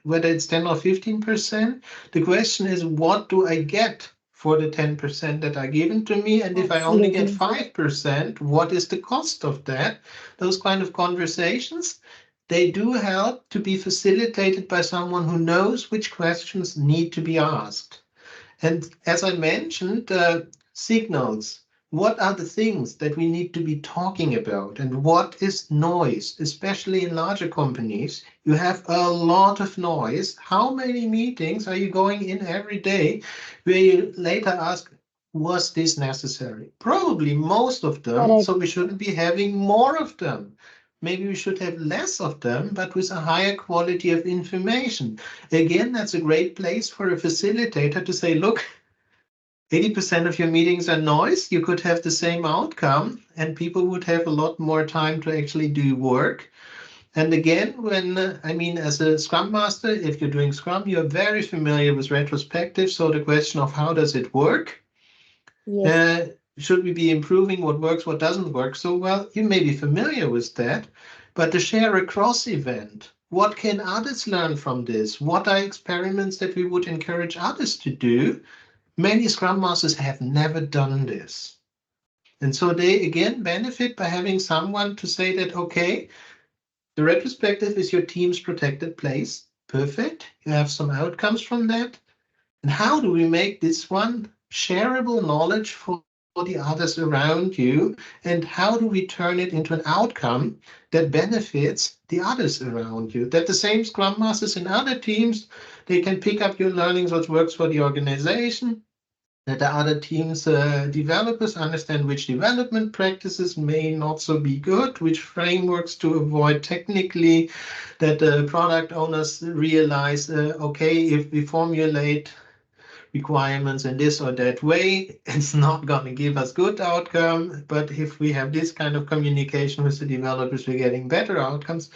whether it's 10 or 15%, the question is, what do I get for the 10% that are given to me? And if I only get Absolutely. 5%, what is the cost of that? Those kind of conversations, they do help to be facilitated by someone who knows which questions need to be asked. And as I mentioned, signals. What are the things that we need to be talking about? And what is noise? Especially in larger companies, you have a lot of noise. How many meetings are you going in every day where you later ask, was this necessary? Probably most of them. Correct. So we shouldn't be having more of them. Maybe we should have less of them, but with a higher quality of information. Again, that's a great place for a facilitator to say, look, 80% of your meetings are noise. You could have the same outcome, and people would have a lot more time to actually do work. And again, as a Scrum Master, if you're doing Scrum, you're very familiar with retrospective. So the question of how does it work? Yes. Uh, should we be improving what works, what doesn't work so well? You may be familiar with that, but the share across event, what can others learn from this? What are experiments that we would encourage others to do? Many Scrum Masters have never done this. And so they again benefit by having someone to say that, okay, the retrospective is your team's protected place. Perfect. You have some outcomes from that. And how do we make this one shareable knowledge for the others around you? And how do we turn it into an outcome that benefits the others around you? That the same Scrum Masters in other teams, they can pick up your learnings, what works for the organization, that the other teams, developers understand which development practices may not so be good, which frameworks to avoid technically, that the product owners realize, okay, if we formulate requirements in this or that way, it's not going to give us good outcome. But if we have this kind of communication with the developers, we're getting better outcomes.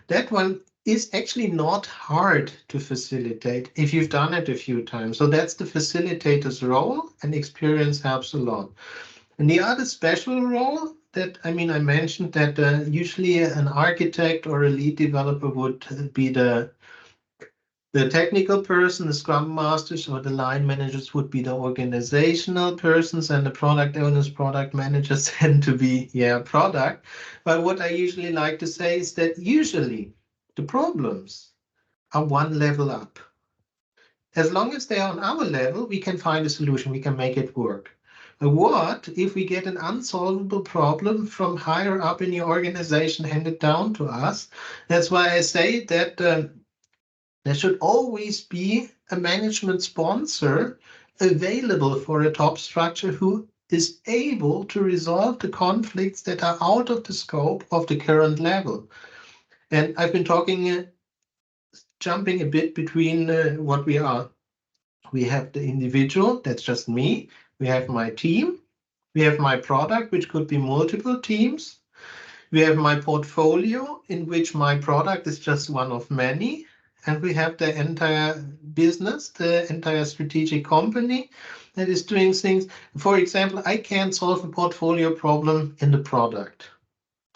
That one is actually not hard to facilitate if you've done it a few times. So that's the facilitator's role, and experience helps a lot. And the other special role that, I mentioned that usually an architect or a lead developer would be the technical person, the scrum masters or the line managers would be the organizational persons, and the product owners, product managers tend to be, product. But what I usually like to say is that usually the problems are one level up. As long as they are on our level, we can find a solution, we can make it work. What if we get an unsolvable problem from higher up in your organization handed down to us? That's why I say that there should always be a management sponsor available for a top structure who is able to resolve the conflicts that are out of the scope of the current level. And I've been jumping a bit between what we are. We have the individual, that's just me. We have my team. We have my product, which could be multiple teams. We have my portfolio, in which my product is just one of many. And we have the entire business, the entire strategic company that is doing things. For example, I can't solve a portfolio problem in the product.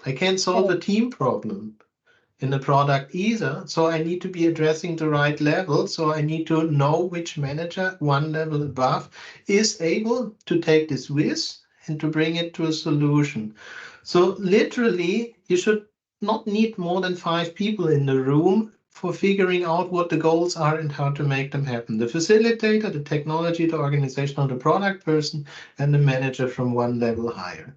I can't solve a Correct. team problem in the product either. So I need to be addressing the right level. So I need to know which manager one level above is able to take this with and to bring it to a solution. So literally, you should not need more than 5 people in the room for figuring out what the goals are and how to make them happen. The facilitator, the technology, the organizational, the product person, and the manager from one level higher.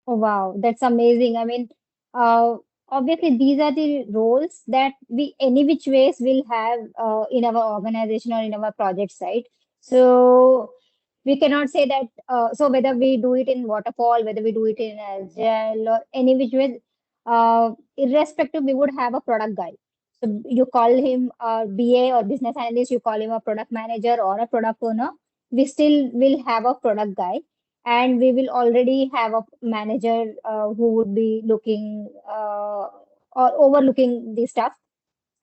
Oh, wow, that's amazing. I mean, uh, obviously, these are the roles that we any which ways will have in our organization or in our projects, right? So we cannot say that. So whether we do it in waterfall, whether we do it in agile or any which way, irrespective, we would have a product guy. So you call him a BA or business analyst, you call him a product manager or a product owner. We still will have a product guy, and we will already have a manager who would be looking or overlooking the stuff,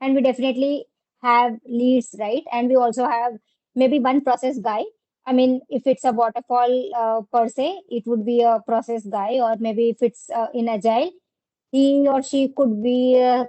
and we definitely have leads, right? And we also have maybe one process guy. I mean, if it's a waterfall per se, it would be a process guy, or maybe if it's in agile, he or she could be a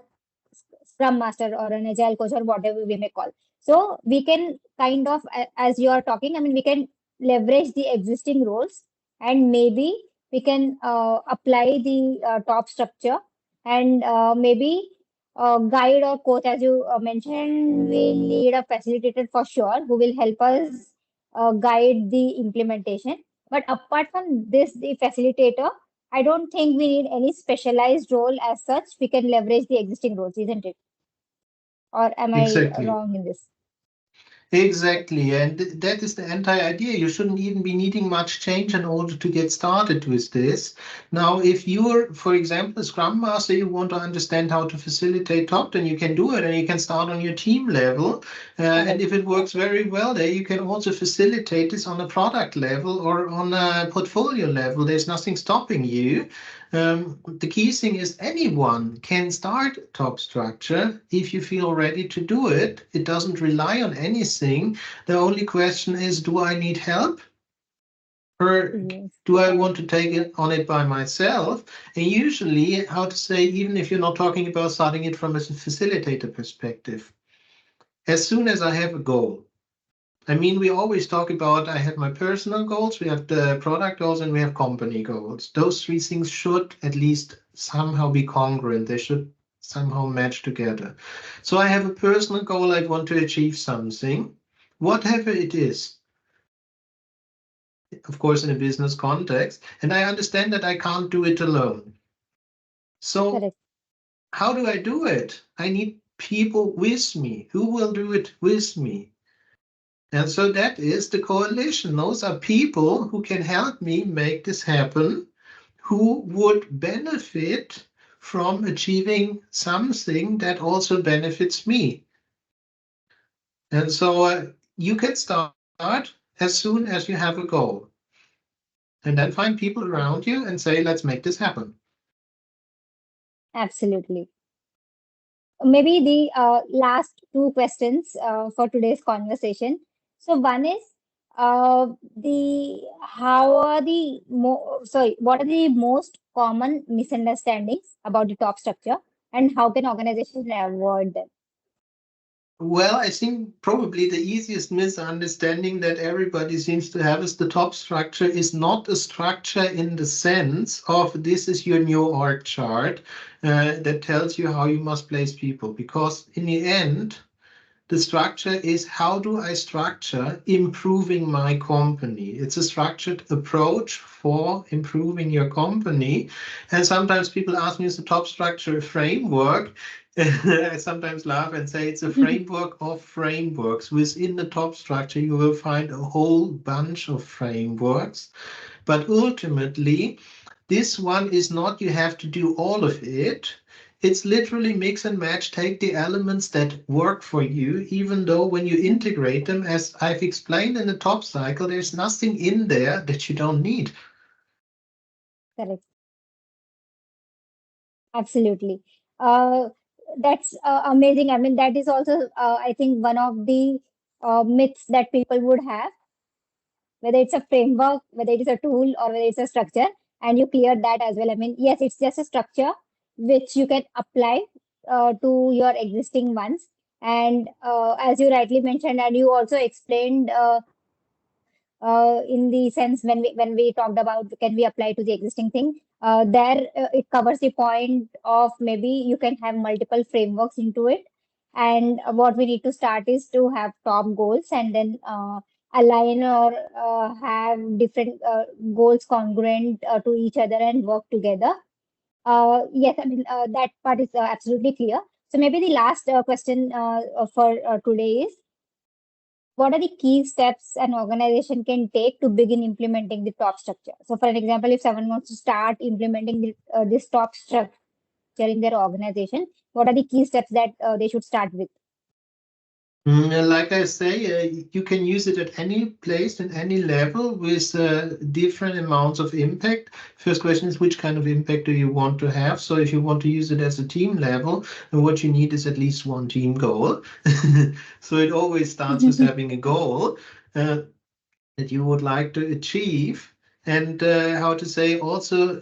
scrum master or an agile coach or whatever we may call. So we can kind of, as you are talking, I mean, we can leverage the existing roles, and maybe we can apply the top structure, and maybe guide or coach, as you mentioned, we need a facilitator for sure who will help us guide the implementation. But apart from this, the facilitator, I don't think we need any specialized role as such. We can leverage the existing roles, isn't it? Or am I Exactly. wrong in this? Exactly, and that is the entire idea. You shouldn't even be needing much change in order to get started with this. Now, if you're, for example, a Scrum Master, you want to understand how to facilitate top, then you can do it, and you can start on your team level. And Correct. if it works very well there, you can also facilitate this on a product level or on a portfolio level. There's nothing stopping you. The key thing is anyone can start top structure if you feel ready to do it. It doesn't rely on anything. The only question is, do I need help? Or Yes. do I want to take it on it by myself? And usually, how to say, even if you're not talking about starting it from a facilitator perspective, as soon as I have a goal, I mean, we always talk about I have my personal goals, we have the product goals, and we have company goals. Those 3 things should at least somehow be congruent. They should somehow match together. So I have a personal goal, I want to achieve something, whatever it is, of course, in a business context. And I understand that I can't do it alone. So Correct. how do I do it? I need people with me. Who will do it with me? And so that is the coalition. Those are people who can help me make this happen, who would benefit from achieving something that also benefits me. And so you can start as soon as you have a goal, and then find people around you and say, let's make this happen. Absolutely. Maybe the last two questions for today's conversation. So one is the how are the what are the most common misunderstandings about the top structure, and how can organizations avoid them? Well, I think probably the easiest misunderstanding that everybody seems to have is the top structure is not a structure in the sense of this is your new org chart that tells you how you must place people. Because in the end, The structure is how do I structure improving my company? It's a structured approach for improving your company. And sometimes people ask me, is the top structure a framework? I sometimes laugh and say it's a framework of frameworks. Within the top structure, you will find a whole bunch of frameworks. But ultimately, this one is not you have to do all of it. It's literally mix and match, take the elements that work for you, even though when you integrate them, as I've explained in the top cycle, there's nothing in there that you don't need. Correct. Absolutely. Uh, that's amazing. I mean, that is also, I think, one of the myths that people would have, whether it's a framework, whether it is a tool, or whether it's a structure, and you cleared that as well. I mean, yes, it's just a structure which you can apply to your existing ones. And as you rightly mentioned, and you also explained in the sense when we talked about can we apply to the existing thing, there it covers the point of maybe you can have multiple frameworks into it. And what we need to start is to have top goals and then align or have different goals congruent to each other and work together. Yes, I mean, that part is absolutely clear. So maybe the last question for today is, what are the key steps an organization can take to begin implementing the top structure? So, for an example, if someone wants to start implementing this top structure in their organization, what are the key steps that they should start with? Like I say, you can use it at any place and any level with different amounts of impact. First question is, which kind of impact do you want to have? So if you want to use it as a team level, then what you need is at least one team goal. So it always starts with having a goal that you would like to achieve. And how to say also,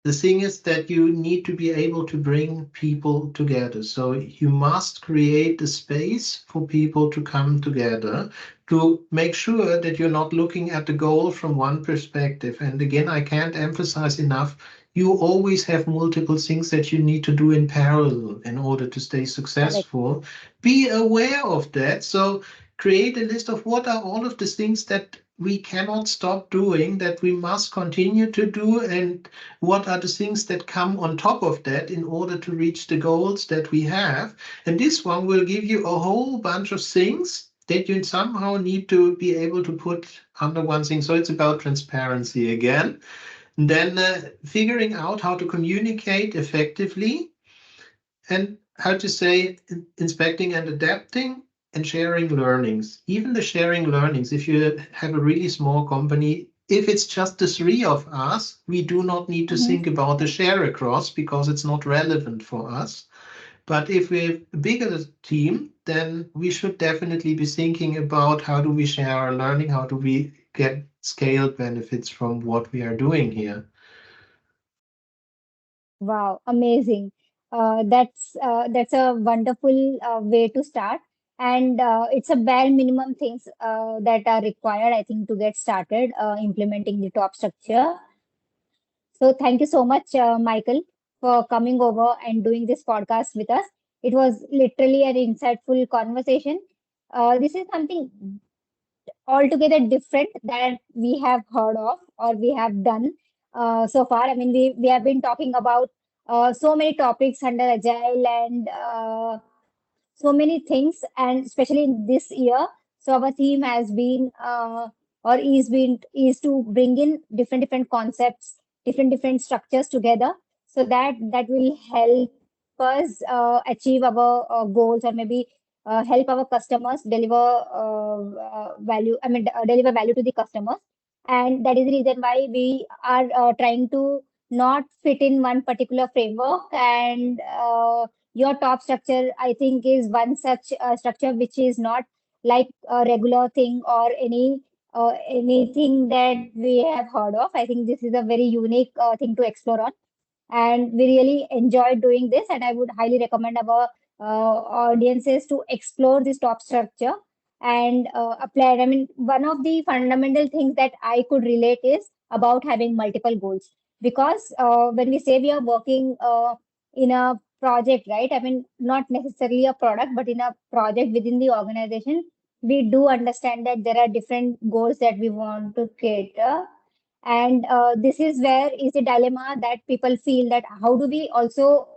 the thing is that you need to be able to bring people together. So you must create a space for people to come together to make sure that you're not looking at the goal from one perspective. And again, I can't emphasize enough, you always have multiple things that you need to do in parallel in order to stay Correct. successful. Be aware of that. So create a list of what are all of the things that we cannot stop doing, that we must continue to do, and what are the things that come on top of that in order to reach the goals that we have. And this one will give you a whole bunch of things that you somehow need to be able to put under one thing. So it's about transparency again. And then figuring out how to communicate effectively and how to say inspecting and adapting and sharing learnings. Even the sharing learnings, if you have a really small company, if it's just the three of us, we do not need to Mhm. think about the share across because it's not relevant for us. But if we have a bigger team, then we should definitely be thinking about how do we share our learning, how do we get scale benefits from what we are doing here. Wow, amazing. That's a wonderful way to start, and it's a bare minimum things that are required, I think, to get started implementing the top structure. So thank you so much, Michael, for coming over and doing this podcast with us. It was literally an insightful conversation. This is something altogether different that we have heard of or we have done so far. I mean, we have been talking about so many topics under Agile and so many things, and especially in this year. So our theme has been is to bring in different concepts, different structures together, so that will help us achieve our goals, or maybe help our customers deliver value. I mean, deliver value to the customers, and that is the reason why we are trying to not fit in one particular framework. And your top structure, I think, is one such structure which is not like a regular thing or anything that we have heard of. I think this is a very unique thing to explore on, and we really enjoyed doing this. And I would highly recommend our audiences to explore this top structure and apply it. I mean, one of the fundamental things that I could relate is about having multiple goals, because when we say we are working in a project, right? I mean, not necessarily a product, but in a project within the organization, we do understand that there are different goals that we want to cater. And this is where is the dilemma that people feel that how do we also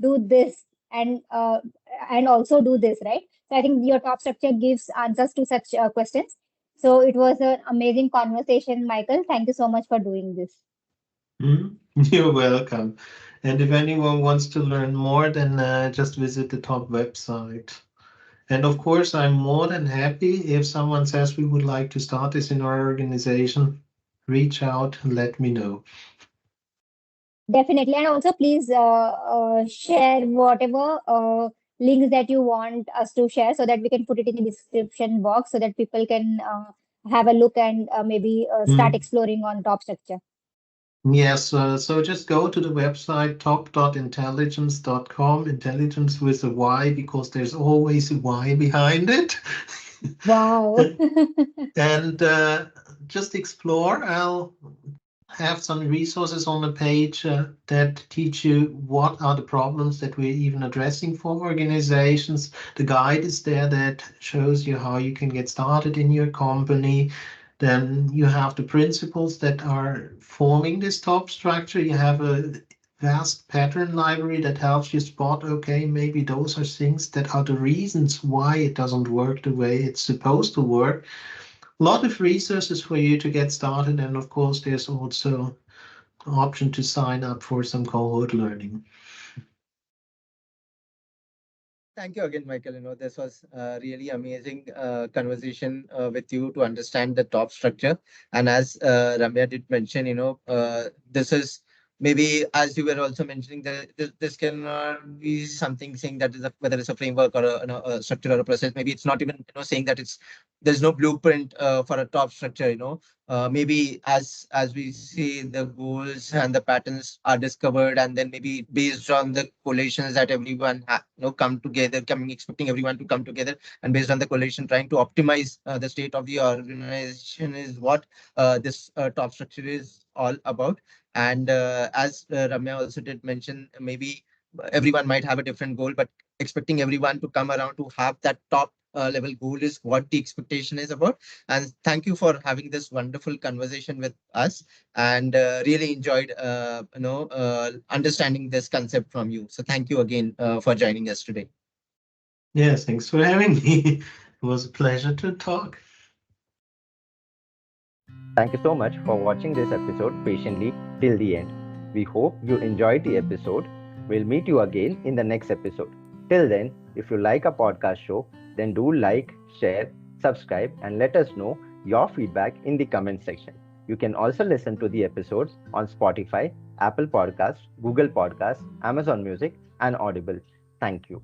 do this and also do this, right? So I think your top structure gives answers to such questions. So it was an amazing conversation, Michael. Thank you so much for doing this. You're welcome. And if anyone wants to learn more, then just visit the top website. And of course, I'm more than happy if someone says we would like to start this in our organization. Reach out and let me know. Definitely. And also, please share whatever links that you want us to share so that we can put it in the description box so that people can have a look and maybe start Mm. exploring on top structure. Yes, so just go to the website top.intelligence.com, intelligence with a Y, because there's always a Y behind it. Wow. And just explore. I'll have some resources on the page that teach you what are the problems that we're even addressing for organizations. The guide is there that shows you how you can get started in your company. Then you have the principles that are forming this top structure. You have a vast pattern library that helps you spot, okay, maybe those are things that are the reasons why it doesn't work the way it's supposed to work. A lot of resources for you to get started, and of course, there's also an option to sign up for some cohort learning. Thank you again, Michael. This was really amazing conversation with you to understand the top structure. And as Ramya did mention, this is maybe as you were also mentioning that this cannot be something saying that is whether it's a framework or a structure or a process. Maybe it's not even saying that there's no blueprint for a top structure. Maybe as we see the goals and the patterns are discovered, and then maybe based on the collations that everyone come together, coming expecting everyone to come together, and based on the collation trying to optimize the state of the organization is what this top structure is all about. And as Ramya also did mention, maybe everyone might have a different goal, but expecting everyone to come around to have that top level goal is what the expectation is about. And thank you for having this wonderful conversation with us, and really enjoyed understanding this concept from you. So thank you again for joining us today. Yes, thanks for having me. It was a pleasure to talk. Thank you so much for watching this episode patiently till the end. We hope you enjoyed the episode. We'll meet you again in the next episode. Till then, if you like our podcast show, then do like, share, subscribe, and let us know your feedback in the comment section. You can also listen to the episodes on Spotify, Apple Podcasts, Google Podcasts, Amazon Music, and Audible. Thank you.